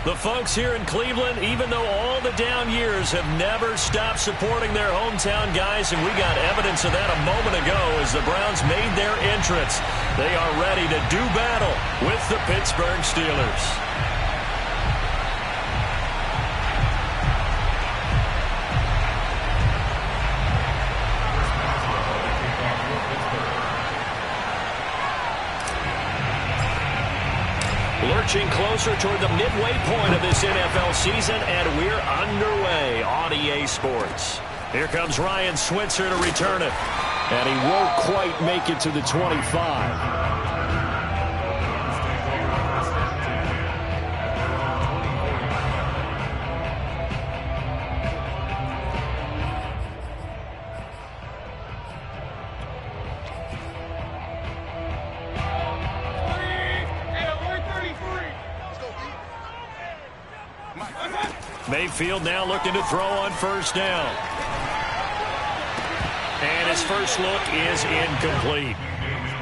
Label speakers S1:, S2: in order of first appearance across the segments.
S1: The folks here in Cleveland, even though all the down years, have never stopped supporting their hometown guys, and we got evidence of that a moment ago as the Browns made their entrance. They are ready to do battle with the Pittsburgh Steelers. Lurching closer toward the midway point of this NFL season, and we're underway on EA Sports. Here comes Ryan Switzer to return it. And he won't quite make it to the 25. Mayfield now looking to throw on first down. And his first look is incomplete.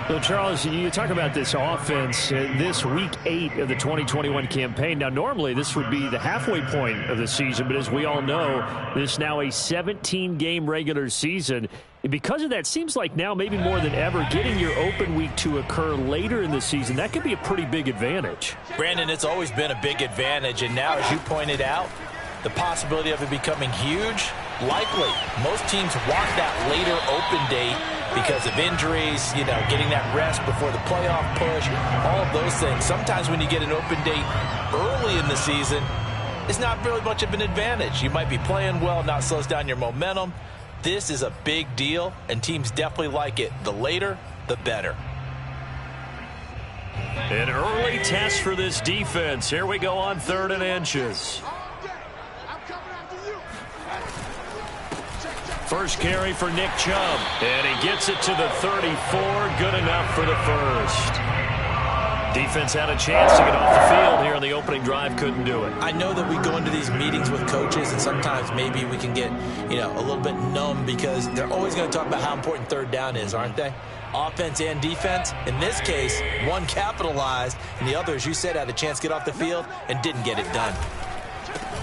S2: So, Charles, you talk about this offense, this week 8 of the 2021 campaign. Now, normally this would be the halfway point of the season, but as we all know, this is now a 17-game regular season. And because of that, it seems like now maybe more than ever, getting your open week to occur later in the season, that could be a pretty big advantage.
S3: Brandon, it's always been a big advantage, and now, as you pointed out, the possibility of it becoming huge, likely. Most teams want that later open date because of injuries, you know, getting that rest before the playoff push, all of those things. Sometimes when you get an open date early in the season, it's not really much of an advantage. You might be playing well, not slows down your momentum. This is a big deal, and teams definitely like it. The later, the better.
S1: An early test for this defense. Here we go on 3rd and inches. First carry for Nick Chubb, and he gets it to the 34, good enough for the first. Defense had a chance to get off the field here in the opening drive, couldn't do it.
S3: I know that we go into these meetings with coaches, and sometimes maybe we can get, you know, a little bit numb because they're always going to talk about how important 3rd down is, aren't they? Offense and defense. In this case, one capitalized, and the other, as you said, had a chance to get off the field and didn't get it done.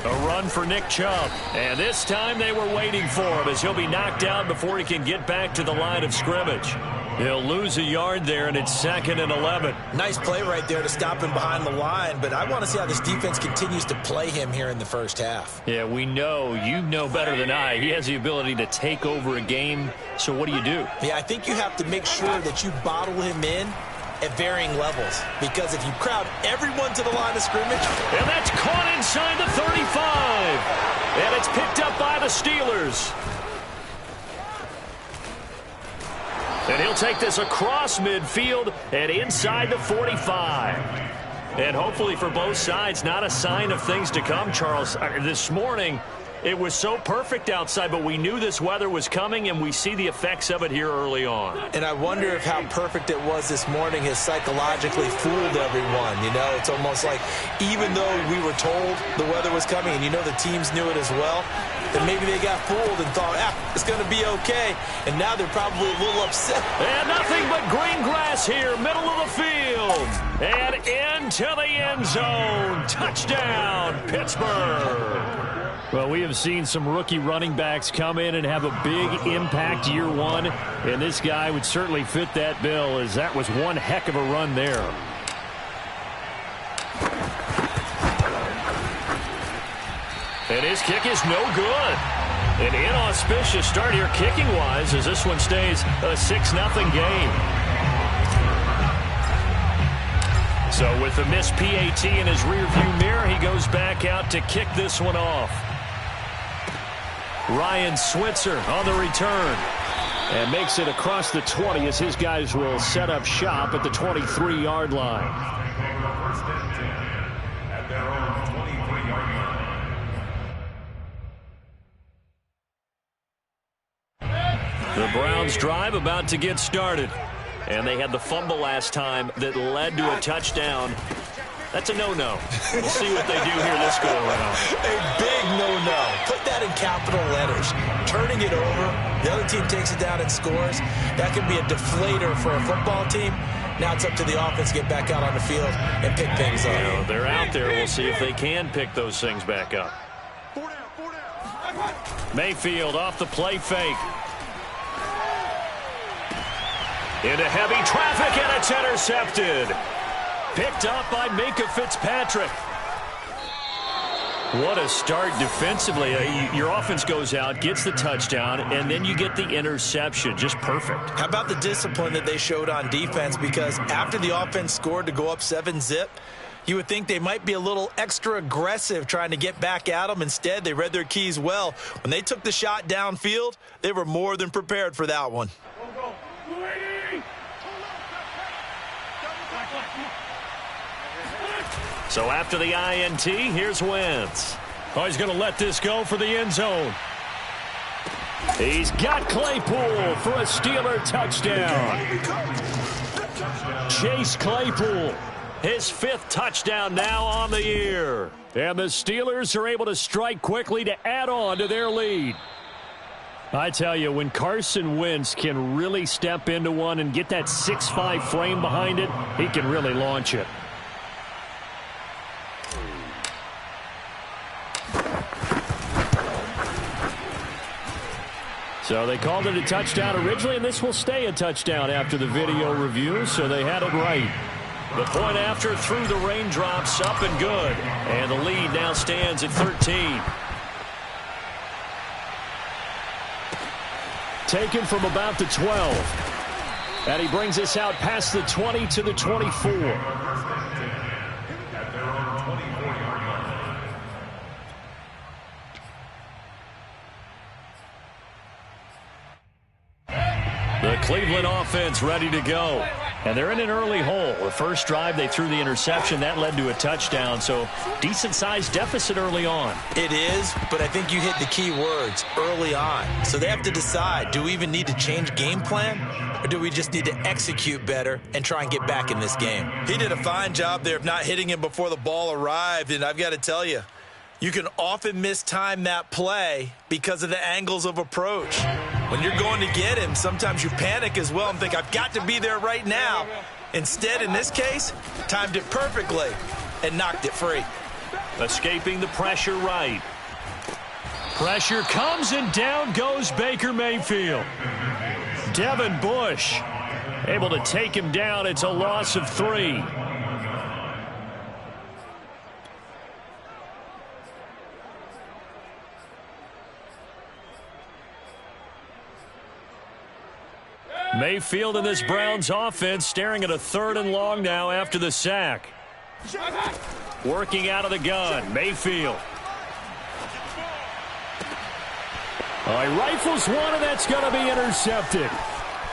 S1: A run for Nick Chubb, and this time they were waiting for him as he'll be knocked out before he can get back to the line of scrimmage. He'll lose a yard there, and it's 2nd and 11.
S3: Nice play right there to stop him behind the line, but I want to see how this defense continues to play him here in the first half.
S1: Yeah, we know. You know better than I. He has the ability to take over a game, so what do you do?
S3: Yeah, I think you have to make sure that you bottle him in at varying levels, because if you crowd everyone to the line of scrimmage.
S1: And that's caught inside the 35. And it's picked up by the Steelers. And he'll take this across midfield and inside the 45. And hopefully for both sides, not a sign of things to come, Charles. This morning, it was so perfect outside, but we knew this weather was coming, and we see the effects of it here early on.
S3: And I wonder if how perfect it was this morning has psychologically fooled everyone. You know, it's almost like even though we were told the weather was coming, and you know the teams knew it as well, that maybe they got fooled and thought, it's going to be okay. And now they're probably a little upset.
S1: And nothing but green grass here, middle of the field. And into the end zone. Touchdown, Pittsburgh.
S2: Well, we have seen some rookie running backs come in and have a big impact year one, and this guy would certainly fit that bill, as that was one heck of a run there.
S1: And his kick is no good. An inauspicious start here kicking-wise as this one stays a 6-0 game. So with the missed PAT in his rearview mirror, he goes back out to kick this one off. Ryan Switzer on the return.
S2: And makes it across the 20 as his guys will set up shop at the 23-yard line.
S1: The Browns drive about to get started. And they had the fumble last time that led to a touchdown. That's a no-no. We'll see what they do here this go-around.
S3: A big no-no. Put that in capital letters. Turning it over, the other team takes it down and scores. That could be a deflator for a football team. Now it's up to the offense to get back out on the field and pick things up.
S1: You know, they're out there. We'll see if they can pick those things back up. Mayfield off the play fake. Into heavy traffic, and it's intercepted. Picked up by Minkah Fitzpatrick. What a start defensively. Your offense goes out, gets the touchdown, and then you get the interception. Just perfect.
S3: How about the discipline that they showed on defense? Because after the offense scored to go up 7-zip, you would think they might be a little extra aggressive trying to get back at them. Instead, they read their keys well. When they took the shot downfield, they were more than prepared for that one.
S1: So after the INT, here's Wentz. Oh, he's going to let this go for the end zone. He's got Claypool for a Steeler touchdown. Chase Claypool, his 5th touchdown now on the year. And the Steelers are able to strike quickly to add on to their lead. I tell you, when Carson Wentz can really step into one and get that 6'5" frame behind it, he can really launch it. So they called it a touchdown originally, and this will stay a touchdown after the video review, so they had it right. The point after through the raindrops, up and good. And the lead now stands at 13. Taken from about the 12. And he brings us out past the 20 to the 24. The Cleveland offense ready to go. And they're in an early hole. The first drive, they threw the interception. That led to a touchdown, so decent-sized deficit early on.
S3: It is, but I think you hit the key words, early on. So they have to decide, do we even need to change game plan, or do we just need to execute better and try and get back in this game? He did a fine job there of not hitting him before the ball arrived, and I've got to tell you, you can often mistime that play because of the angles of approach. When you're going to get him, sometimes you panic as well and think, I've got to be there right now. Instead, in this case, timed it perfectly and knocked it free.
S1: Escaping the pressure right. Pressure comes, and down goes Baker Mayfield. Devin Bush able to take him down. It's a loss of 3. Mayfield in this Browns offense staring at a 3rd and long now after the sack. Working out of the gun, Mayfield. Oh, he rifles one, and that's going to be intercepted.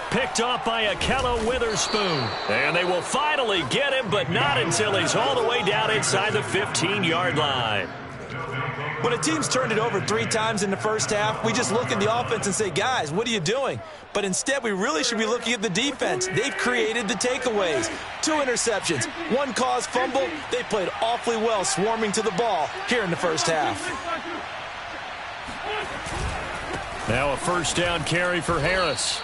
S1: Picked off by Ahkello Witherspoon. And they will finally get him, but not until he's all the way down inside the 15-yard line.
S3: When a team's turned it over 3 times in the first half, we just look at the offense and say, guys, what are you doing? But instead, we really should be looking at the defense. They've created the takeaways. 2 interceptions, 1 caused fumble. They played awfully well swarming to the ball here in the first half.
S1: Now a first down carry for Harris.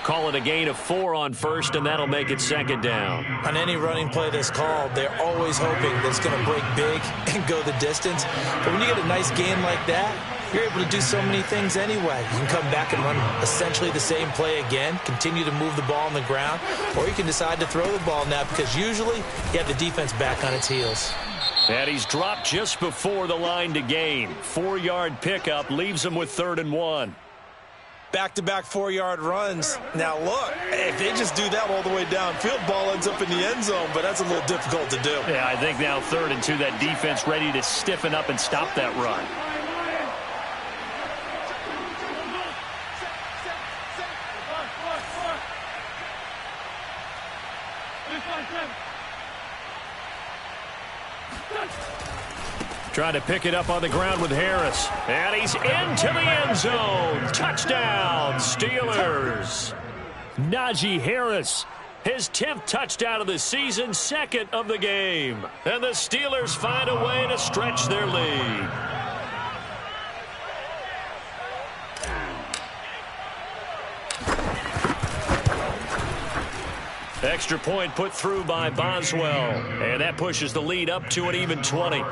S1: Call it a gain of 4 on first, and that'll make it 2nd down.
S3: On any running play that's called, they're always hoping that it's going to break big and go the distance. But when you get a nice gain like that, you're able to do so many things anyway. You can come back and run essentially the same play again, continue to move the ball on the ground, or you can decide to throw the ball now because usually you have the defense back on its heels.
S1: And he's dropped just before the line to gain. 4-yard pickup leaves him with 3rd and 1.
S3: Back-to-back 4-yard runs. Now, look, if they just do that all the way downfield, ball ends up in the end zone, but that's a little difficult to do.
S1: Yeah, I think now 3rd and 2, that defense ready to stiffen up and stop that run. Trying to pick it up on the ground with Harris. And he's into the end zone. Touchdown, Steelers. Najee Harris, his 10th touchdown of the season, 2nd of the game. And the Steelers find a way to stretch their lead. Extra point put through by Boswell. And that pushes the lead up to an even 20.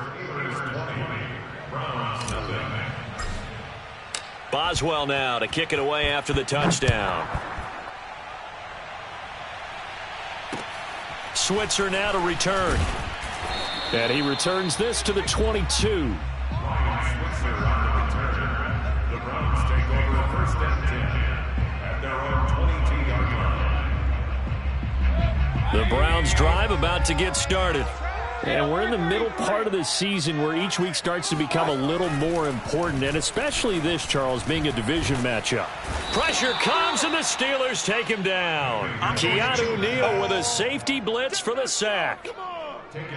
S1: Boswell now to kick it away after the touchdown. Switzer now to return.
S2: And he returns this to the 22.
S1: The Browns drive about to get started.
S2: And we're in the middle part of the season where each week starts to become a little more important, and especially this, Charles, being a division matchup.
S1: Pressure comes, and the Steelers take him down. Keanu Neal with a safety blitz for the sack.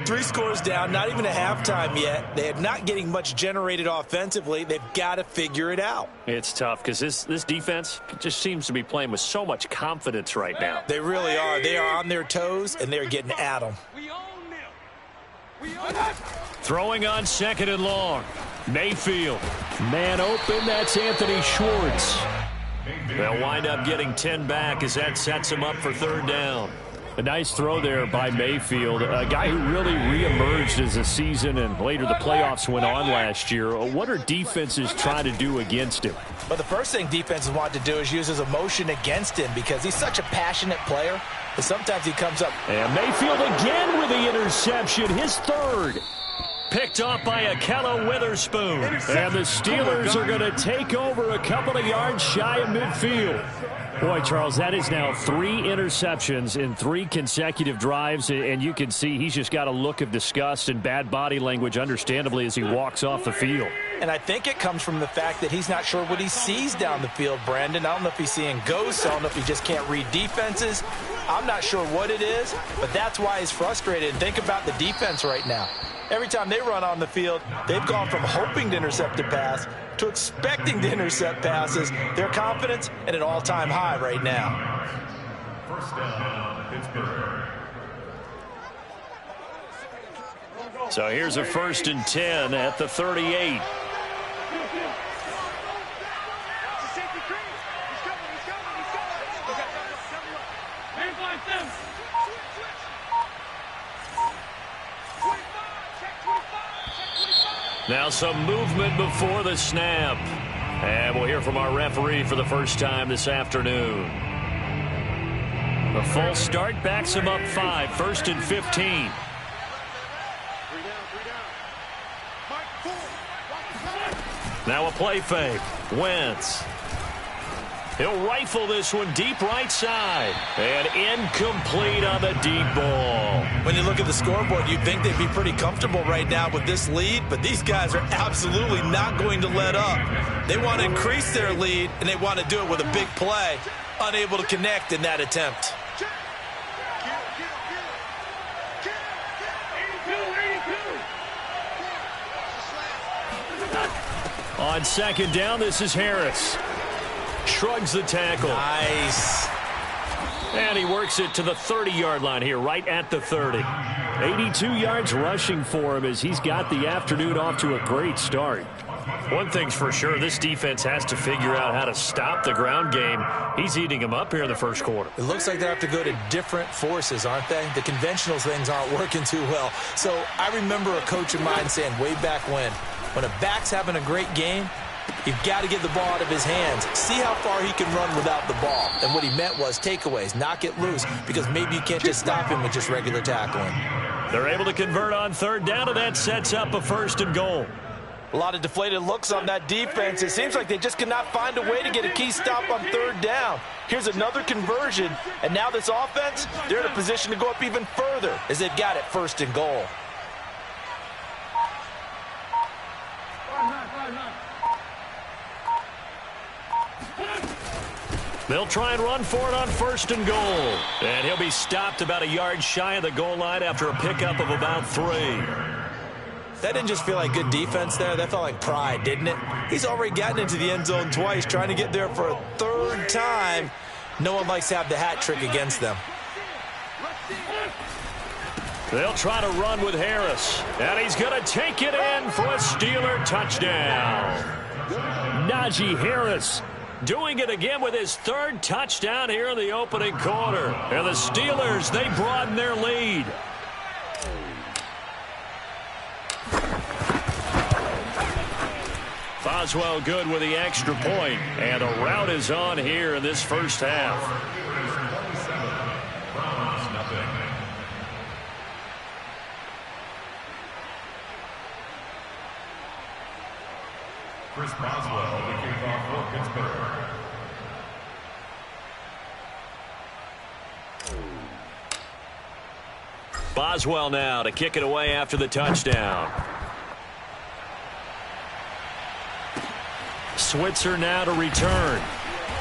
S3: 3 scores down, not even a halftime yet. They are not getting much generated offensively. They've got to figure it out.
S1: It's tough because this defense just seems to be playing with so much confidence right now.
S3: They really are. They are on their toes, and they're getting at them.
S1: Throwing on 2nd and long. Mayfield.
S2: Man open, that's Anthony Schwartz.
S1: They'll wind up getting 10 back as that sets him up for 3rd down.
S2: A nice throw there by Mayfield, a guy who really reemerged as the season and later the playoffs went on last year. What are defenses trying to do against him?
S3: But the first thing defenses want to do is use his emotion against him because he's such a passionate player. But sometimes he comes up.
S2: And Mayfield again with the interception, his 3rd.
S1: Picked off by Ahkello Witherspoon.
S2: And the Steelers are going to take over a couple of yards shy of midfield. Boy, Charles, that is now 3 interceptions in 3 consecutive drives, and you can see he's just got a look of disgust and bad body language, understandably, as he walks off the field.
S3: And I think it comes from the fact that he's not sure what he sees down the field, Brandon. I don't know if he's seeing ghosts. I don't know if he just can't read defenses. I'm not sure what it is, but that's why he's frustrated. And think about the defense right now. Every time they run on the field, they've gone from hoping to intercept a pass to expecting to intercept passes. Their confidence at an all-time high right now.
S4: First down, Pittsburgh.
S1: So here's a 1st and 10 at the 38. Now some movement before the snap. And we'll hear from our referee for the first time this afternoon. The false start backs him up 5, 1st and 15. Now a play fake. Wentz. He'll rifle this one deep right side. And incomplete on the deep ball.
S3: When you look at the scoreboard, you'd think they'd be pretty comfortable right now with this lead, but these guys are absolutely not going to let up. They want to increase their lead, and they want to do it with a big play. Unable to connect in that attempt.
S1: On 2nd down, this is Harris. Shrugs the tackle.
S3: Nice.
S1: And he works it to the 30-yard line here, right at the 30.
S2: 82 yards rushing for him as he's got the afternoon off to a great start.
S1: One thing's for sure, this defense has to figure out how to stop the ground game. He's eating them up here in the 1st quarter.
S3: It looks like they have to go to different forces, aren't they? The conventional things aren't working too well. So I remember a coach of mine saying way back when a back's having a great game, you've got to get the ball out of his hands. See how far he can run without the ball. And what he meant was takeaways, knock it loose, because maybe you can't just stop him with just regular tackling.
S1: They're able to convert on 3rd down, and that sets up a 1st and goal.
S3: A lot of deflated looks on that defense. It seems like they just cannot find a way to get a key stop on 3rd down. Here's another conversion, and now this offense, they're in a position to go up even further as they've got it 1st and goal.
S1: They'll try and run for it on 1st and goal. And he'll be stopped about a yard shy of the goal line after a pickup of about 3.
S3: That didn't just feel like good defense there. That felt like pride, didn't it? He's already gotten into the end zone twice, trying to get there for a 3rd time. No one likes to have the hat trick against them.
S1: They'll try to run with Harris. And he's going to take it in for a Steeler touchdown.
S2: Najee Harris
S1: doing it again with his third touchdown here in the opening quarter. And the Steelers, they broaden their lead. Boswell good with the extra point, and the route is on here in this first half.
S4: Chris Boswell, the kickoff for Pittsburgh.
S1: Boswell now to kick it away after the touchdown. Switzer now to return.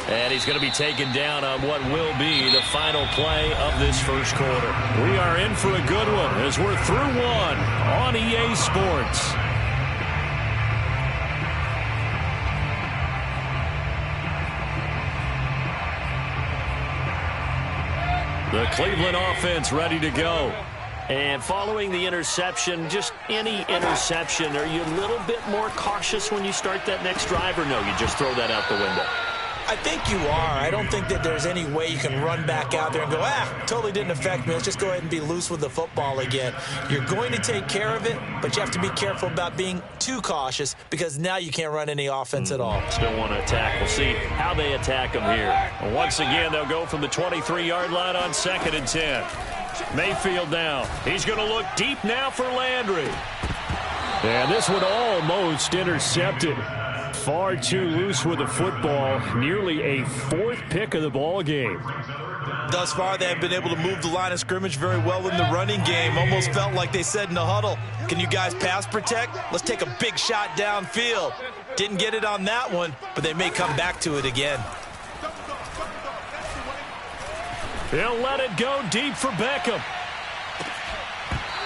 S1: And he's going to be taken down on what will be the final play of this first quarter. We are in for a good one as we're through one on EA Sports. The Cleveland offense ready to go. And following the interception, just any interception, are you a little bit more cautious when you start that next drive, or no, you just throw that out the window?
S3: I think you are. I don't think that there's any way you can run back out there and go, totally didn't affect me. Let's just go ahead and be loose with the football again. You're going to take care of it, but you have to be careful about being too cautious because now you can't run any offense at all.
S1: Still want to attack. We'll see how they attack them here. And once again, they'll go from the 23-yard line on 2nd and 10. Mayfield now. He's going to look deep now for Landry.
S2: And this one almost intercepted. Far too loose with the football. Nearly a 4th pick of the ball game.
S3: Thus far, they have been able to move the line of scrimmage very well in the running game. Almost felt like they said in the huddle, can you guys pass protect? Let's take a big shot downfield. Didn't get it on that one, but they may come back to it again.
S1: He'll let it go deep for Beckham.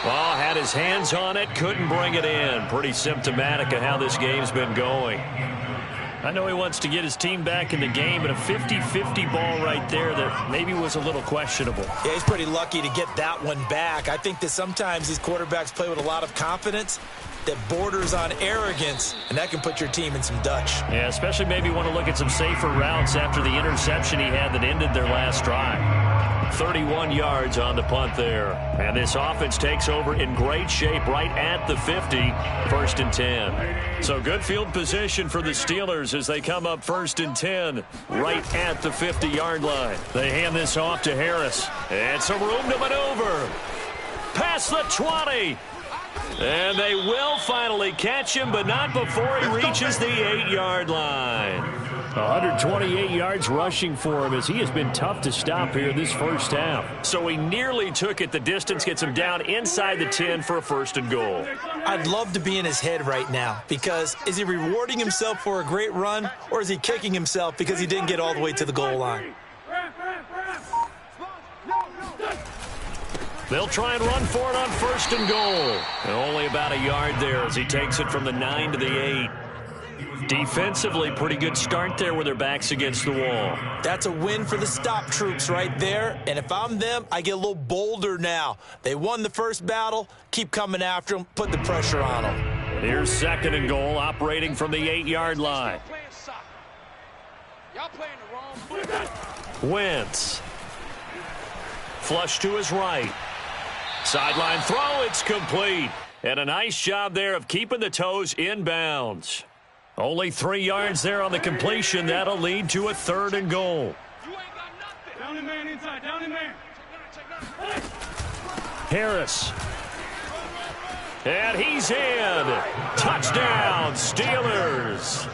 S1: Well, had his hands on it, couldn't bring it in. Pretty symptomatic of how this game's been going. I know he wants to get his team back in the game, but a 50-50 ball right there that maybe was a little questionable.
S3: Yeah, he's pretty lucky to get that one back. I think that sometimes these quarterbacks play with a lot of confidence that borders on arrogance, and that can put your team in some Dutch.
S1: Yeah, especially maybe want to look at some safer routes after the interception he had that ended their last drive. 31 yards on the punt there. And this offense takes over in great shape right at the 50, 1st and 10. So good field position for the Steelers as they come up 1st and 10 right at the 50-yard line. They hand this off to Harris. And some room to maneuver. Past the 20. And they will finally catch him, but not before he reaches the 8-yard line.
S2: 128 yards rushing for him as he has been tough to stop here this first half.
S1: So he nearly took it the distance, gets him down inside the 10 for a 1st and goal.
S3: I'd love to be in his head right now because is he rewarding himself for a great run or is he kicking himself because he didn't get all the way to the goal line?
S1: They'll try and run for it on 1st and goal. And only about a yard there as he takes it from the 9 to the 8. Defensively, pretty good start there with their backs against the wall.
S3: That's a win for the stop troops right there. And if I'm them, I get a little bolder now. They won the first battle. Keep coming after them. Put the pressure on them.
S1: Here's 2nd and goal, operating from the 8-yard line. Wentz. Flush to his right. Sideline throw, it's complete. And a nice job there of keeping the toes in bounds. Only 3 yards there on the completion. That'll lead to a 3rd and goal.
S5: Down in man inside, down in man.
S1: Harris. And he's in. Touchdown, Steelers.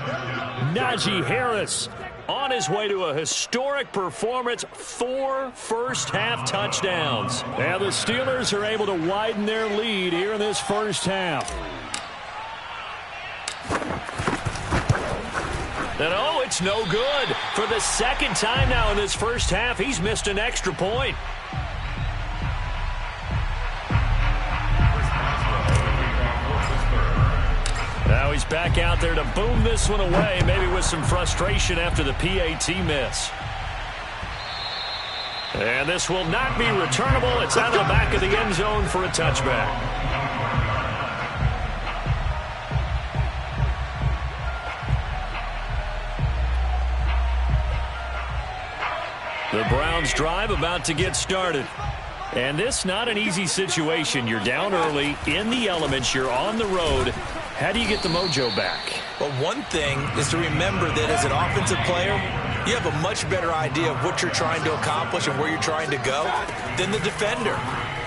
S2: Najee Harris
S1: on his way to a historic performance, 4 first-half touchdowns.
S2: And the Steelers are able to widen their lead here in this first half.
S1: And oh, it's no good. For the 2nd time now in this first half, he's missed an extra point. Now he's back out there to boom this one away, maybe with some frustration after the PAT miss. And this will not be returnable. It's out of the back of the end zone for a touchback. The Browns drive about to get started. And this not an easy situation. You're down early, in the elements, you're on the road. How do you get the mojo back?
S3: Well, one thing is to remember that as an offensive player, you have a much better idea of what you're trying to accomplish and where you're trying to go than the defender.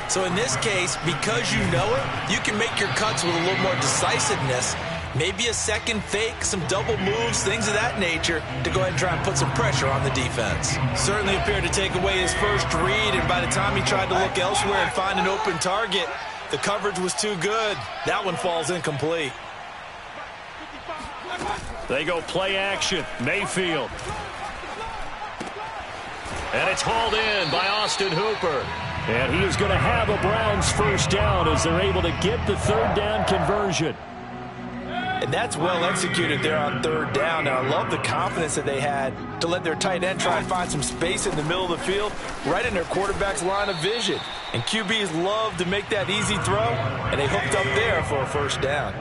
S3: So in this case, because you know it, you can make your cuts with a little more decisiveness. Maybe a second fake, some double moves, things of that nature to go ahead and try and put some pressure on the defense. Certainly appeared to take away his first read, and by the time he tried to look elsewhere and find an open target, the coverage was too good. That one falls incomplete.
S1: They go play action. Mayfield. And it's hauled in by Austin Hooper.
S2: And he is going to have a Browns first down as they're able to get the third down conversion.
S3: And that's well executed there on third down. Now, I love the confidence that they had to let their tight end try and find some space in the middle of the field, right in their quarterback's line of vision. And QBs love to make that easy throw, and they hooked up there for a first down.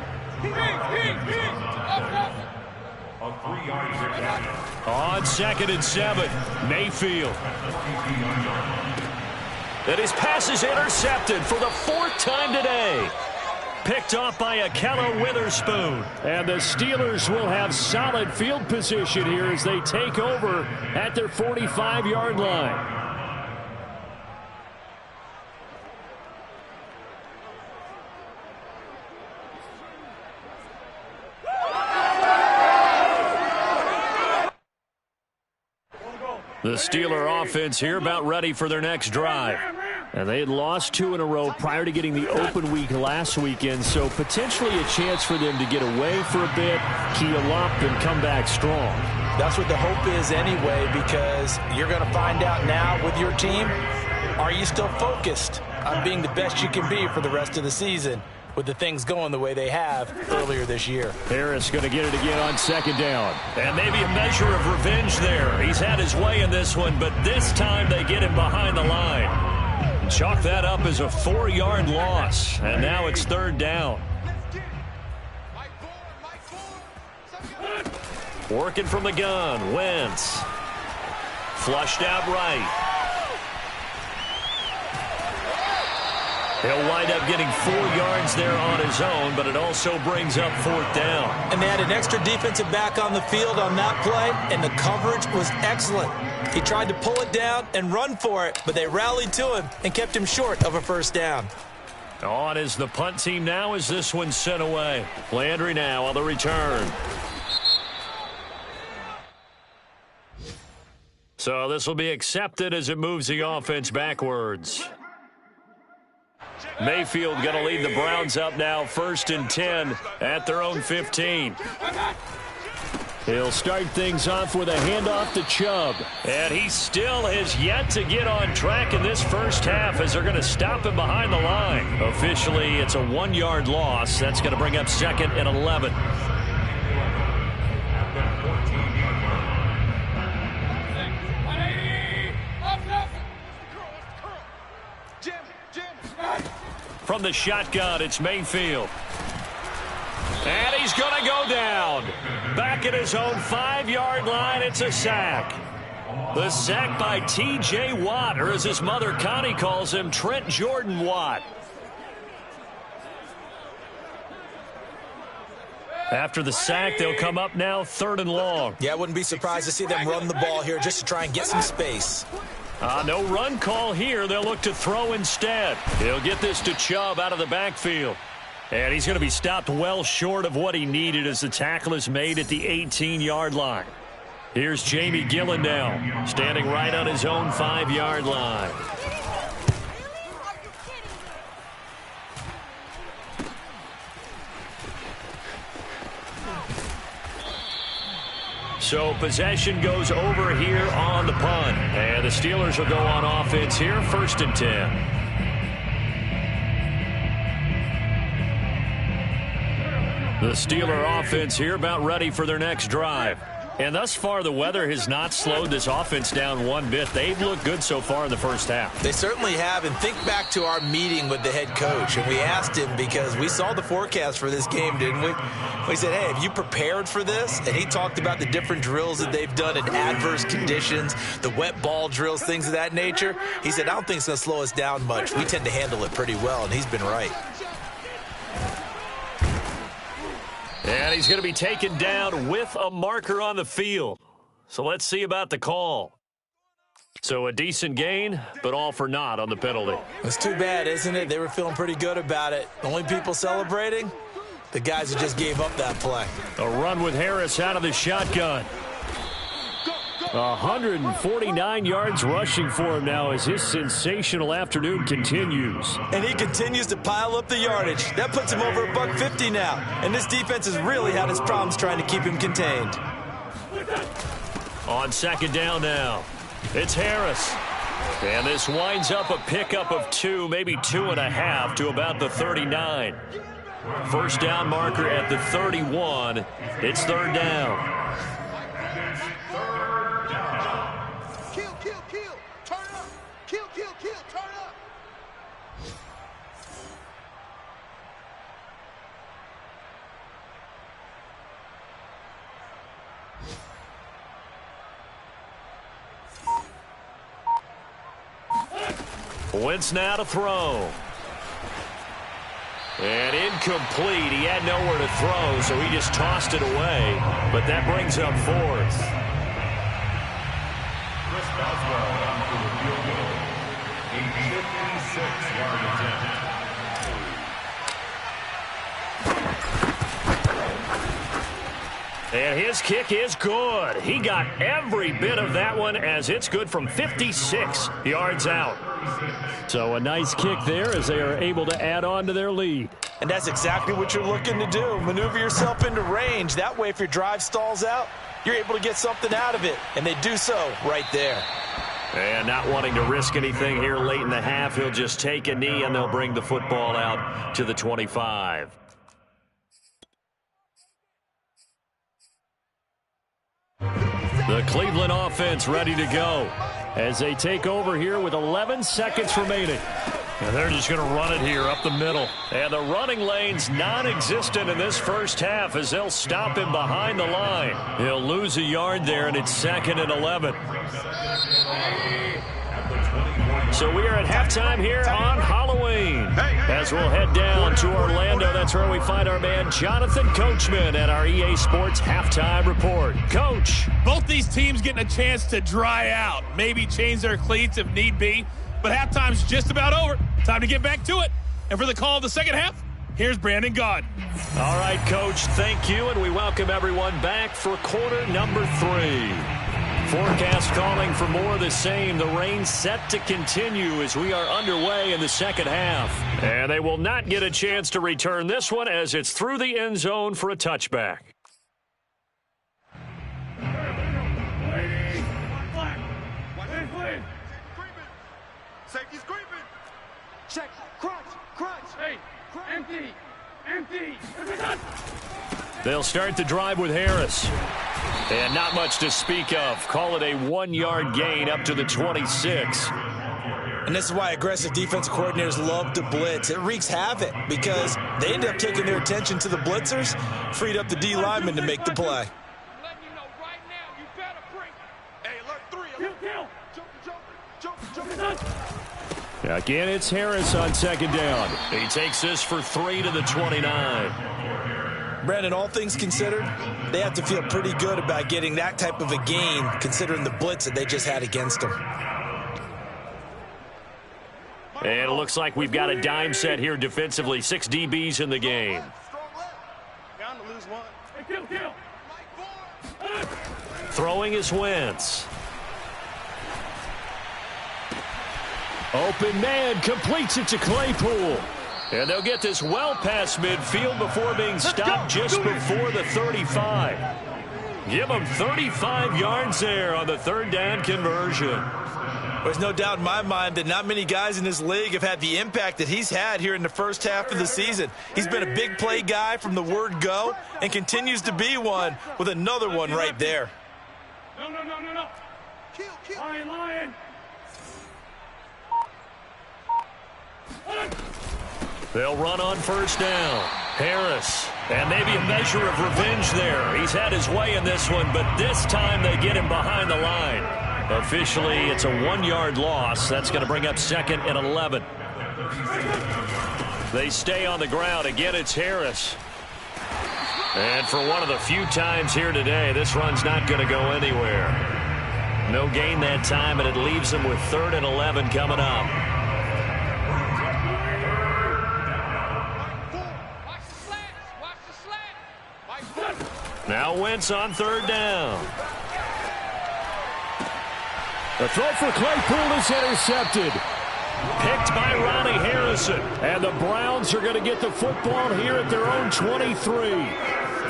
S1: On 2nd and 7, Mayfield. And his pass is intercepted for the 4th time today. Picked off by Ahkello Witherspoon.
S2: And the Steelers will have solid field position here as they take over at their 45-yard line.
S1: The Steeler offense here about ready for their next drive.
S2: And they had lost 2 in a row prior to getting the open week last weekend, so potentially a chance for them to get away for a bit, keel up, and come back strong.
S3: That's what the hope is anyway, because you're going to find out now with your team, are you still focused on being the best you can be for the rest of the season with the things going the way they have earlier this year.
S2: Harris going to get it again on 2nd down.
S1: And maybe a measure of revenge there. He's had his way in this one, but this time they get him behind the line. Chalk that up as a 4-yard loss, and now it's 3rd down. Working from the gun, Wentz. Flushed out right. He'll wind up getting 4 yards there on his own, but it also brings up 4th down.
S3: And they had an extra defensive back on the field on that play, and the coverage was excellent. He tried to pull it down and run for it, but they rallied to him and kept him short of a first down.
S1: On is the punt team now as this one's sent away. Landry now on the return. So this will be accepted as it moves the offense backwards. Mayfield going to lead the Browns up now, 1st and 10 at their own 15.
S2: He'll start things off with a handoff to Chubb.
S1: And he still has yet to get on track in this first half as they're going to stop him behind the line. Officially, it's a 1-yard loss. That's going to bring up 2nd and 11. From the shotgun, it's Mayfield. And he's going to go down. Back at his own 5-yard line, it's a sack. The sack by T.J. Watt, or as his mother Connie calls him, Trent Jordan Watt. After the sack, they'll come up now 3rd and long.
S3: Yeah, I wouldn't be surprised to see them run the ball here just to try and get some space.
S1: No run call here. They'll look to throw instead. He'll get this to Chubb out of the backfield. And he's going to be stopped well short of what he needed as the tackle is made at the 18-yard line. Here's Jamie Gillen now, standing right on his own 5-yard line. So possession goes over here on the punt. And the Steelers will go on offense here, 1st and 10. The Steeler offense here about ready for their next drive.
S2: And thus far, the weather has not slowed this offense down one bit. They've looked good so far in the first half.
S3: They certainly have. And think back to our meeting with the head coach. And we asked him, because we saw the forecast for this game, didn't we? We said, hey, have you prepared for this? And he talked about the different drills that they've done in adverse conditions, the wet ball drills, things of that nature. He said, I don't think it's going to slow us down much. We tend to handle it pretty well, and he's been right.
S1: And he's going to be taken down with a marker on the field. So let's see about the call. So a decent gain, but all for naught on the penalty.
S3: It's too bad, isn't it? They were feeling pretty good about it. The only people celebrating, the guys who just gave up that play.
S2: A run with Harris out of the shotgun. 149 yards rushing for him now as his sensational afternoon continues.
S3: And he continues to pile up the yardage. That puts him over $150 now. And this defense has really had its problems trying to keep him contained.
S1: On second down now, it's Harris. And this winds up a pickup of 2, maybe 2.5 to about the 39. First down marker at the 31. It's third down. Wentz now to throw. And incomplete. He had nowhere to throw, so he just tossed it away. But that brings up fourth.
S4: Chris Boswell on for the field goal. A 56-yard attempt.
S1: And his kick is good. He got every bit of that one as it's good from 56 yards out.
S2: So a nice kick there as they are able to add on to their lead.
S3: And that's exactly what you're looking to do. Maneuver yourself into range. That way, if your drive stalls out, you're able to get something out of it. And they do so right there.
S1: And not wanting to risk anything here late in the half, he'll just take a knee and they'll bring the football out to the 25. The Cleveland offense ready to go
S2: as they take over here with 11 seconds remaining. And they're just going to run it here up the middle.
S1: And the running lane's non-existent in this first half as they'll stop him behind the line. He'll lose a yard there, and it's 2nd and 11. So we are at halftime here on Halloween. As we'll head down to Orlando, that's where we find our man Jonathan Coachman at our EA Sports Halftime Report. Coach.
S6: Both these teams getting a chance to dry out, maybe change their cleats if need be. But halftime's just about over. Time to get back to it. And for the call of the second half, here's Brandon Gaudin.
S1: All right, Coach, thank you, and we welcome everyone back for quarter number 3. Forecast calling for more of the same. The rain set to continue as we are underway in the second half. And they will not get a chance to return this one as it's through the end zone for a touchback.
S5: Safety's creeping. Check. Crunch. Hey, empty.
S1: They'll start the drive with Harris. And not much to speak of. Call it a 1-yard gain up to the 26.
S3: And this is why aggressive defensive coordinators love to blitz. It wreaks havoc because they end up taking their attention to the blitzers, freed up the D lineman to make the play.
S2: Again, it's Harris on second down.
S1: He takes this for 3 to the 29.
S3: Brandon, all things considered, they have to feel pretty good about getting that type of a gain considering the blitz that they just had against them.
S1: And it looks like we've got a dime set here defensively. 6 DBs in the game. Throwing is Wentz.
S2: Open man completes it to Claypool.
S1: And they'll get this well past midfield before being stopped just before the 35. Give them 35 yards there on the third down conversion.
S3: There's no doubt in my mind that not many guys in this league have had the impact that he's had here in the first half of the season. He's been a big play guy from the word go and continues to be one with another one right there.
S5: Lion.
S1: They'll run on first down. Harris, and maybe a measure of revenge there. He's had his way in this one, but this time they get him behind the line. Officially, it's a 1-yard loss. That's going to bring up 2nd and 11. They stay on the ground. Again, it's Harris. And for one of the few times here today, this run's not going to go anywhere. No gain that time, and it leaves them with 3rd and 11 coming up. Now Wentz on 3rd down.
S2: The throw for Claypool is intercepted.
S1: Picked by Ronnie Harrison.
S2: And the Browns are going to get the football here at their own 23.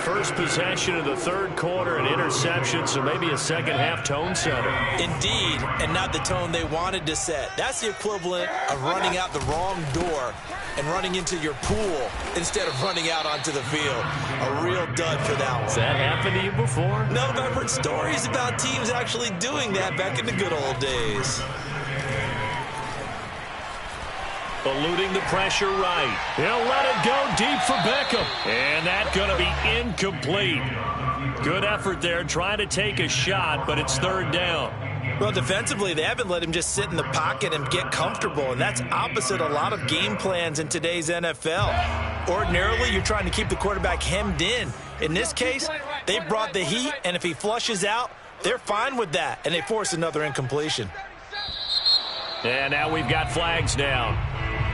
S1: First possession of the 3rd quarter, an interception, so maybe a second-half tone setter.
S3: Indeed, and not the tone they wanted to set. That's the equivalent of running out the wrong door and running into your pool instead of running out onto the field. A real dud for that one.
S1: Has that happened to you before?
S3: No, but I've heard stories about teams actually doing that back in the good old days.
S1: Eluding the pressure right. He'll let it go deep for Beckham. And that's going to be incomplete. Good effort there, trying to take a shot, but it's 3rd down.
S3: Well, defensively, they haven't let him just sit in the pocket and get comfortable, and that's opposite a lot of game plans in today's NFL. Ordinarily, you're trying to keep the quarterback hemmed in. In this case, they brought the heat, and if he flushes out, they're fine with that, and they force another incompletion.
S1: And now we've got flags down.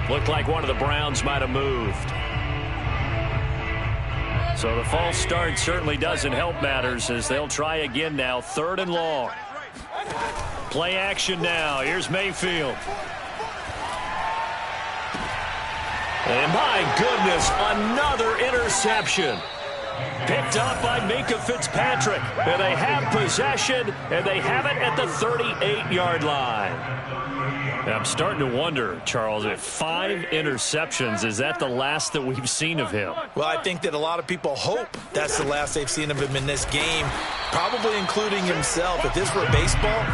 S1: Looked like one of the Browns might have moved. So the false start certainly doesn't help matters as they'll try again now. 3rd and long. Play action now. Here's Mayfield. And my goodness, another interception. Picked up by Minkah Fitzpatrick. And they have possession, and they have it at the 38-yard line. I'm starting to wonder, Charles, if 5 interceptions, is that the last that we've seen of him?
S3: Well, I think that a lot of people hope that's the last they've seen of him in this game, probably including himself. If this were baseball,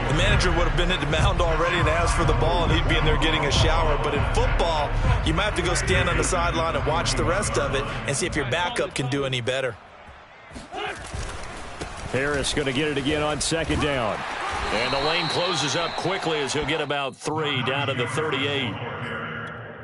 S3: the manager would have been at the mound already and asked for the ball, and he'd be in there getting a shower. But in football, you might have to go stand on the sideline and watch the rest of it and see if your backup can do any better.
S2: Harris going to get it again on 2nd down.
S1: And the lane closes up quickly as he'll get about 3 down to the 38.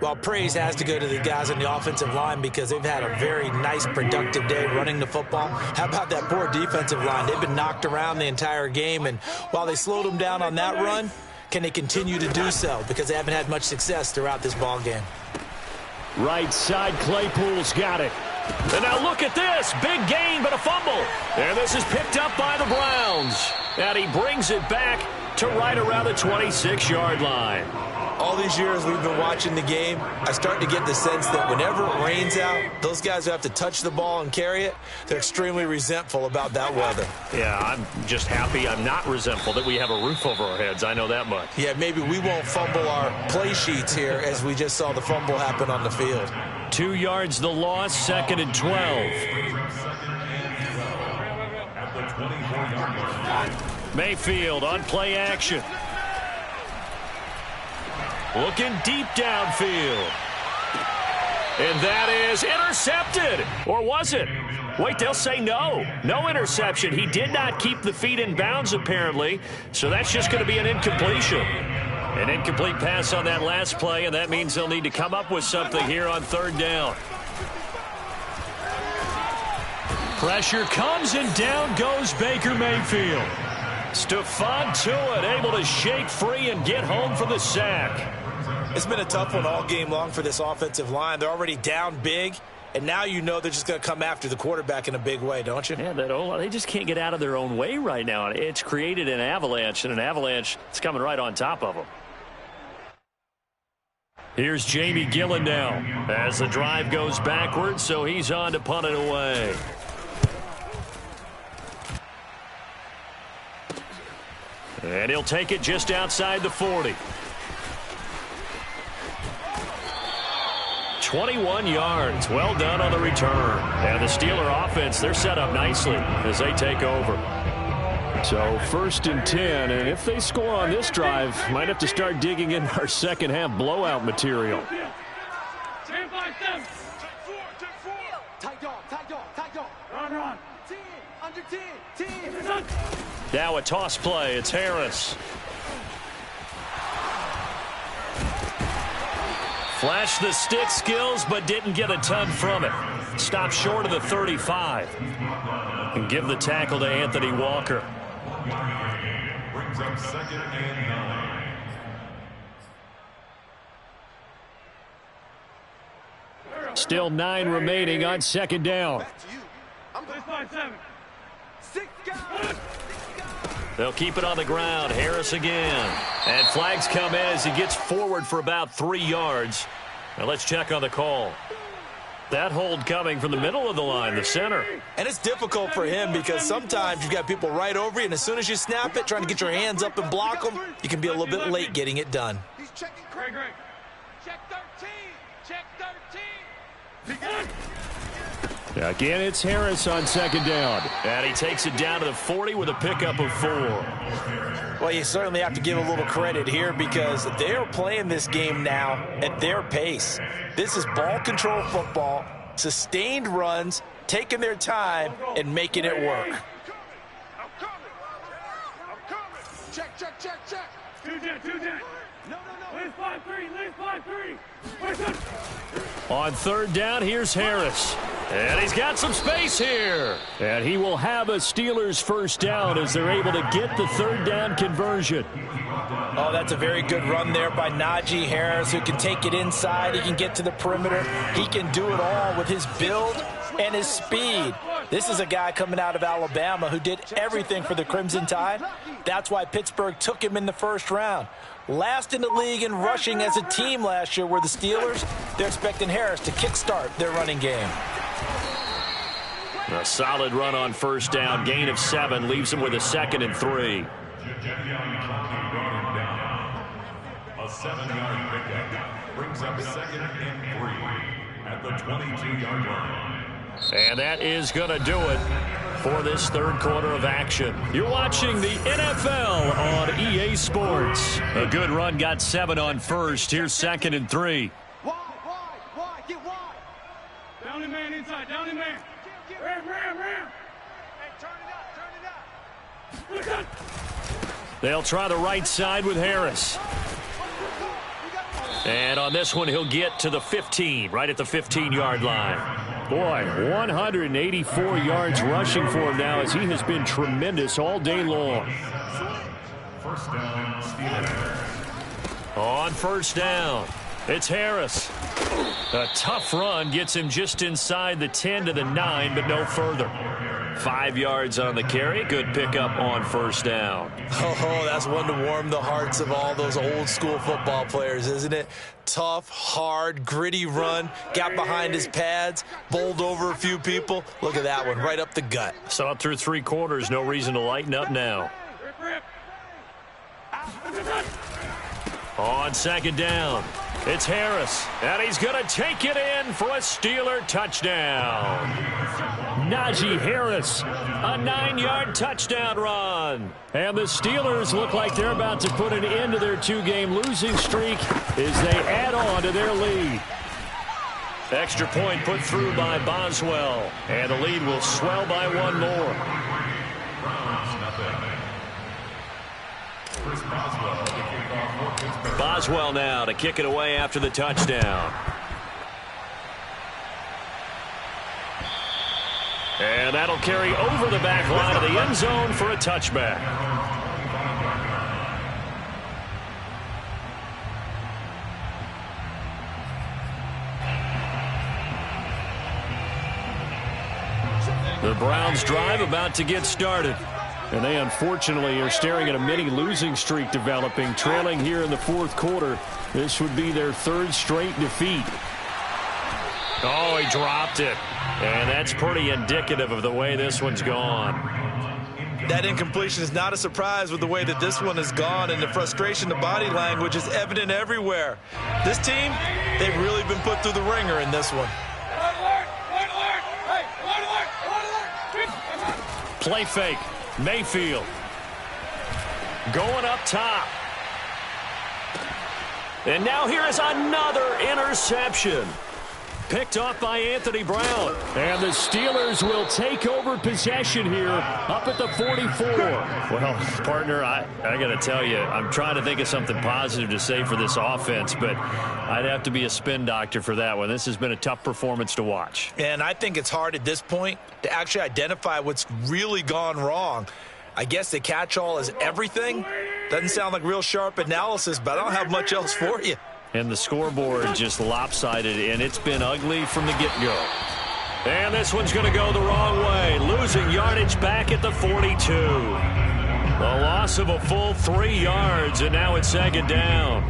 S3: Well, praise has to go to the guys on the offensive line because they've had a very nice, productive day running the football. How about that poor defensive line? They've been knocked around the entire game, and while they slowed them down on that run, can they continue to do so? Because they haven't had much success throughout this ball game.
S2: Right side, Claypool's got it.
S1: And now look at this. Big gain, but a fumble. And this is picked up by the Browns. And he brings it back to right around the 26-yard line.
S3: All these years we've been watching the game, I start to get the sense that whenever it rains out, those guys who have to touch the ball and carry it, they're extremely resentful about that weather.
S1: Yeah, I'm just happy I'm not resentful that we have a roof over our heads. I know that much.
S3: Yeah, maybe we won't fumble our play sheets here as we just saw the fumble happen on the field.
S1: 2 yards the loss, 2nd and 12. Mayfield on play action. Looking deep downfield. And that is intercepted. Or was it? Wait, they'll say no. No interception. He did not keep the feet in bounds, apparently. So that's just going to be an incompletion. An incomplete pass on that last play, and that means they'll need to come up with something here on 3rd down. Pressure comes, and down goes Baker Mayfield. Stephon Tuitt able to shake free and get home for the sack.
S3: It's been a tough one all game long for this offensive line. They're already down big, and now you know they're just going to come after the quarterback in a big way, don't you?
S1: Yeah, they just can't get out of their own way right now. It's created an avalanche, and an avalanche is coming right on top of them. Here's Jamie Gillen now as the drive goes backwards, so he's on to punt it away. And he'll take it just outside the 40. 21 yards. Well done on the return. And the Steeler offense, they're set up nicely as they take over.
S2: So 1st and 10, and if they score on this drive, might have to start digging in our second half blowout material.
S5: Run. 10, under 10.
S1: Now a toss play. It's Harris. Flashed the stick skills, but didn't get a ton from it. Stopped short of the 35. And give the tackle to Anthony Walker.
S4: Brings up 2nd and 9.
S2: Still 9 remaining on 2nd down.
S1: They'll keep it on the ground. Harris again. And flags come in as he gets forward for about 3 yards. Now let's check on the call. That hold coming from the middle of the line, the center.
S3: And it's difficult for him because sometimes you've got people right over you, and as soon as you snap it, trying to get your hands up and block them, you can be a little bit late getting it done.
S5: He's checking. Greg. Check 13. Check 13.
S2: Again, it's Harris on 2nd down.
S1: And he takes it down to the 40 with a pickup of 4.
S3: Well, you certainly have to give a little credit here because they're playing this game now at their pace. This is ball control football, sustained runs, taking their time, and making it work.
S5: I'm coming. Check. Two down. No. Leave 5-3.
S1: On 3rd down, here's Harris. And he's got some space here.
S2: And he will have a Steelers 1st down as they're able to get the 3rd down conversion.
S3: Oh, that's a very good run there by Najee Harris, who can take it inside. He can get to the perimeter. He can do it all with his build and his speed. This is a guy coming out of Alabama who did everything for the Crimson Tide. That's why Pittsburgh took him in the 1st round. Last in the league in rushing as a team last year were the Steelers. They're expecting Harris to kickstart their running game.
S1: A solid run on 1st down. Gain of 7 leaves him with a 2nd and 3.
S4: A 7-yard pickup brings up 2nd and 3 at the 22-yard line.
S1: And that is going to do it for this 3rd quarter of action. You're watching the NFL on EA Sports. A good run, got 7 on 1st. Here's 2nd and 3.
S5: Wide. Get wide. Down in man inside. Ram. Hey, turn it up.
S1: They'll try the right side with Harris. And on this one, he'll get to the 15, right at the 15-yard line.
S2: Boy, 184 yards rushing for him now as he has been tremendous all day long.
S4: 1st down, Steelers.
S1: On 1st down, it's Harris. A tough run gets him just inside the 10 to the 9, but no further. 5 yards on the carry. Good pickup on 1st down.
S3: Oh, that's one to warm the hearts of all those old school football players, isn't it? Tough, hard, gritty run. Got behind his pads, bowled over a few people. Look at that one, right up the gut.
S1: Saw it through 3 quarters. No reason to lighten up now. On 2nd down, it's Harris. And he's going to take it in for a Steeler touchdown.
S2: Najee Harris, a 9-yard touchdown run. And the Steelers look like they're about to put an end to their 2-game losing streak as they add on to their lead.
S1: Extra point put through by Boswell. And the lead will swell by 1 more.
S4: Chris Boswell to kick off for Pittsburgh.
S1: Boswell now to kick it away after the touchdown. And that'll carry over the back line of the end zone for a touchback. The Browns drive about to get started.
S2: And they unfortunately are staring at a mini losing streak developing, trailing here in the 4th quarter. This would be their 3rd straight defeat.
S1: Oh, he dropped it. And that's pretty indicative of the way this one's gone.
S3: That incompletion is not a surprise with the way that this one has gone, and the frustration, the body language is evident everywhere. This team, they've really been put through the ringer in this one.
S1: Play fake. Mayfield going up top. And now here is another interception. Picked off by Anthony Brown.
S2: And the Steelers will take over possession here up at the 44.
S1: Well, partner, I got to tell you, I'm trying to think of something positive to say for this offense, but I'd have to be a spin doctor for that one. This has been a tough performance to watch.
S3: And I think it's hard at this point to actually identify what's really gone wrong. I guess the catch-all is everything. Doesn't sound like real sharp analysis, but I don't have much else for you.
S1: And the scoreboard just lopsided, and it's been ugly from the get-go. And this one's going to go the wrong way, losing yardage back at the 42. A loss of a full 3 yards, and now it's second down.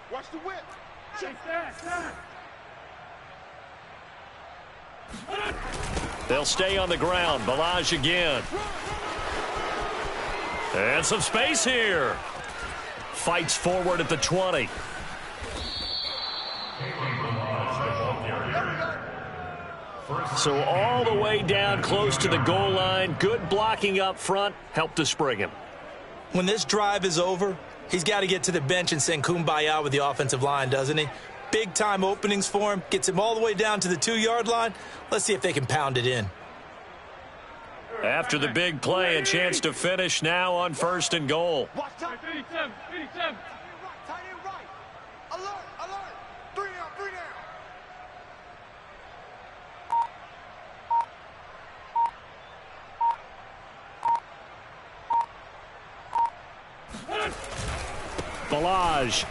S5: Watch the whip. Check that.
S1: They'll stay on the ground. Ballage again. And some space here. Fights forward at the 20. So all the way down close to the goal line. Good blocking up front. Helped to spring him.
S3: When this drive is over, he's got to get to the bench and sing kumbaya with the offensive line, doesn't he? Big-time openings for him. Gets him all the way down to the 2-yard line. Let's see if they can pound it in.
S1: After the big play, a chance to finish now on 1st and goal.
S5: Watch time. 57. Tight end right. Alert. 3 down.
S1: Ballage.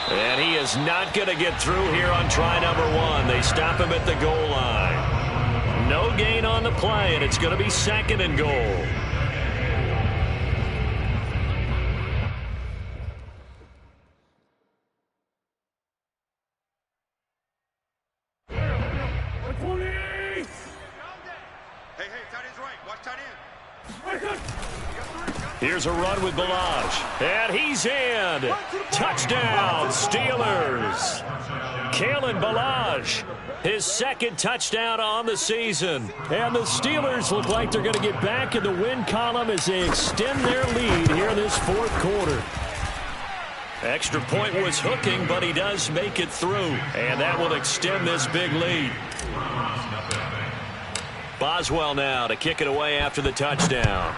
S1: And he is not going to get through here on try number 1. They stop him at the goal line. No gain on the play, and it's going to be 2nd and goal. Here's a run with Ballage. And he's in. Touchdown, Steelers. Kalen Ballage, his 2nd touchdown on the season.
S2: And the Steelers look like they're going to get back in the win column as they extend their lead here in this 4th quarter.
S1: Extra point was hooking, but he does make it through. And that will extend this big lead. Boswell now to kick it away after the touchdown.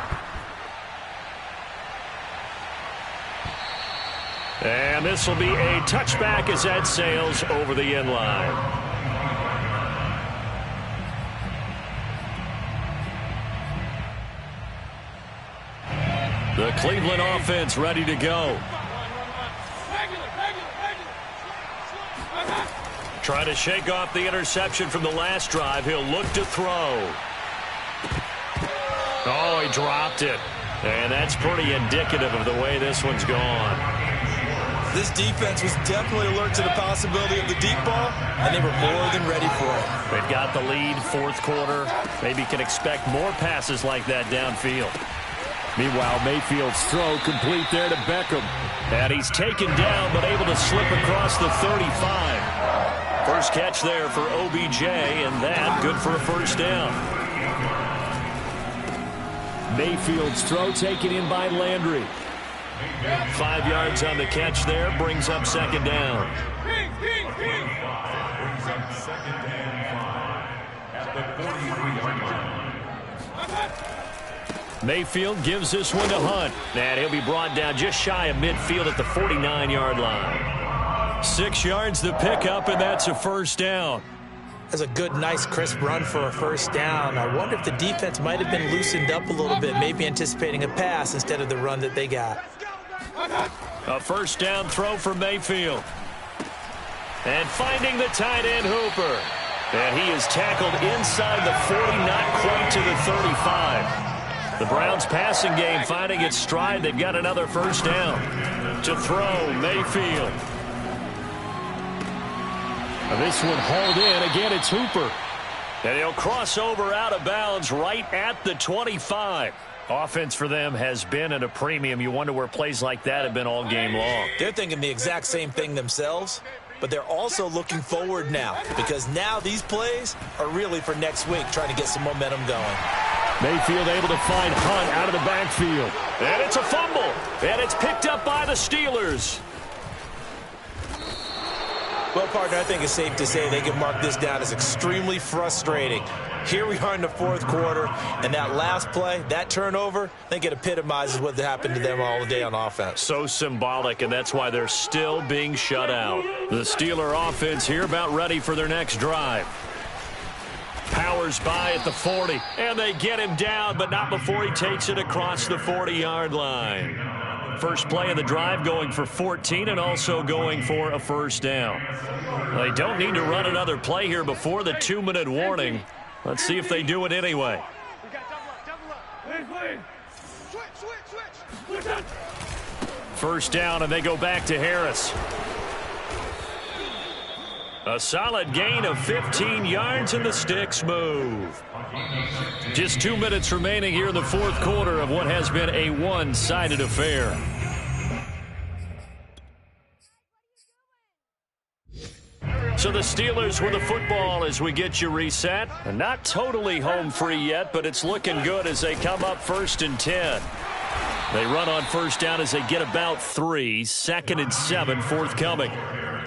S1: And this will be a touchback as that sails over the end line. The Cleveland offense ready to go. Trying to shake off the interception from the last drive. He'll look to throw. Oh, he dropped it. And that's pretty indicative of the way this one's gone.
S3: This defense was definitely alert to the possibility of the deep ball, and they were more than ready for it.
S1: They've got the lead, 4th quarter. Maybe can expect more passes like that downfield.
S2: Meanwhile, Mayfield's throw complete there to Beckham.
S1: And he's taken down, but able to slip across the 35. First catch there for OBJ, and that good for a 1st down.
S2: Mayfield's throw taken in by Landry.
S1: 5 yards on the catch there, brings up 2nd down.
S4: Brings up 2nd and 5 at the 43-yard line.
S1: Mayfield gives this one to Hunt. And he'll be brought down just shy of midfield at the 49-yard line. 6 yards the pickup, and that's a 1st down.
S3: That's a good, nice, crisp run for a 1st down. I wonder if the defense might have been loosened up a little bit, maybe anticipating a pass instead of the run that they got.
S1: A 1st down throw for Mayfield. And finding the tight end Hooper. And he is tackled inside the 40, not quite to the 35. The Browns passing game finding its stride. They've got another 1st down. To throw, Mayfield.
S2: This one hauled in. Again, it's Hooper.
S1: And he'll cross over out of bounds right at the 25.
S2: Offense for them has been at a premium. You wonder where plays like that have been all game long.
S3: They're thinking the exact same thing themselves, but they're also looking forward now because now these plays are really for next week, trying to get some momentum going.
S2: Mayfield able to find Hunt out of the backfield.
S1: And it's a fumble. And it's picked up by the Steelers.
S3: Well, partner, I think it's safe to say they can mark this down as extremely frustrating. Here we are in the fourth quarter, and that last play, that turnover, I think it epitomizes what happened to them all day on offense.
S1: So symbolic, and that's why they're still being shut out. The Steeler offense here about ready for their next drive. Powers by at the 40, and they get him down, but not before he takes it across the 40-yard line. First play of the drive going for 14 and also going for a first down. They don't need to run another play here before the 2-minute warning. Let's see if they do it anyway. First down, and they go back to Harris. A solid gain of 15 yards, and the sticks move. Just 2 minutes remaining here in the fourth quarter of what has been a one-sided affair. So the Steelers with the football as we get you reset. And not totally home free yet, but it's looking good as they come up 1st and 10. They run on first down as they get about 3. 2nd and 7 forthcoming.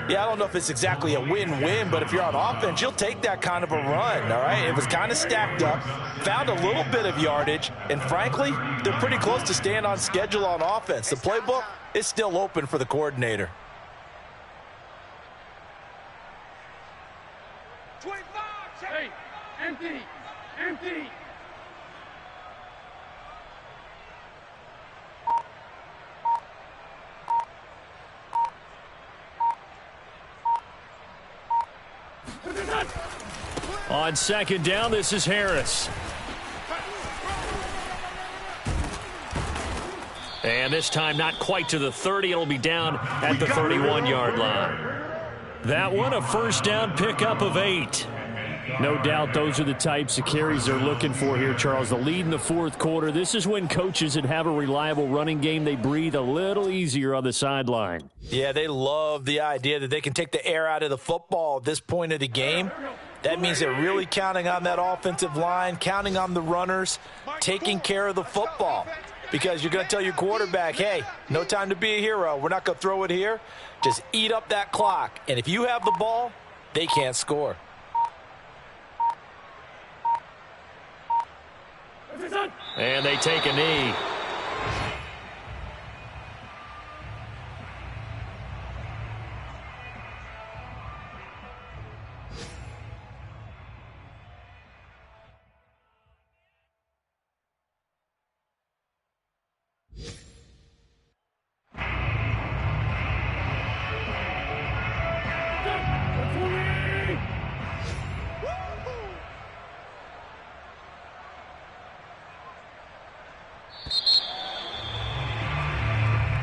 S3: Yeah, I don't know if it's exactly a win-win, but if you're on offense, you'll take that kind of a run, all right? It was kind of stacked up, found a little bit of yardage, and frankly, they're pretty close to staying on schedule on offense. The playbook is still open for the coordinator.
S5: 25, hey, empty.
S1: On second down, this is Harris. And this time not quite to the 30. It'll be down at the 31-yard line. That one, a first down pickup of 8.
S2: No doubt those are the types of carries they're looking for here, Charles. The lead in the fourth quarter. This is when coaches that have a reliable running game, they breathe a little easier on the sideline.
S3: Yeah, they love the idea that they can take the air out of the football at this point of the game. That means they're really counting on that offensive line, counting on the runners, taking care of the football. Because you're going to tell your quarterback, hey, no time to be a hero. We're not going to throw it here. Just eat up that clock. And if you have the ball, they can't score.
S1: And they take a knee.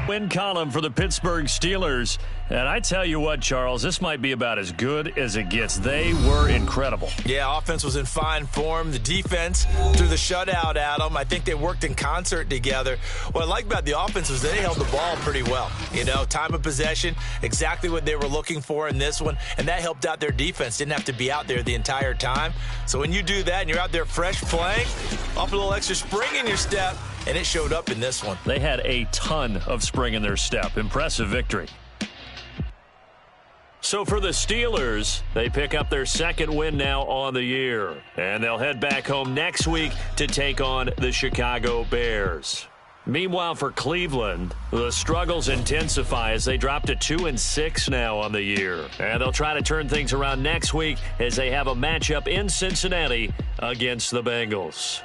S1: Win column for the Pittsburgh Steelers. And I tell you what, Charles, this might be about as good as it gets. They were incredible.
S3: Yeah, offense was in fine form. The defense threw the shutout at them. I think they worked in concert together. What I like about the offense was they held the ball pretty well. You know, time of possession, exactly what they were looking for in this one, and that helped out their defense. Didn't have to be out there the entire time. So when you do that and you're out there fresh playing, off a little extra spring in your step, and it showed up in this one.
S1: They had a ton of spring in their step. Impressive victory. So for the Steelers, they pick up their second win now on the year. And they'll head back home next week to take on the Chicago Bears. Meanwhile, for Cleveland, the struggles intensify as they drop to 2-6 now on the year. And they'll try to turn things around next week as they have a matchup in Cincinnati against the Bengals.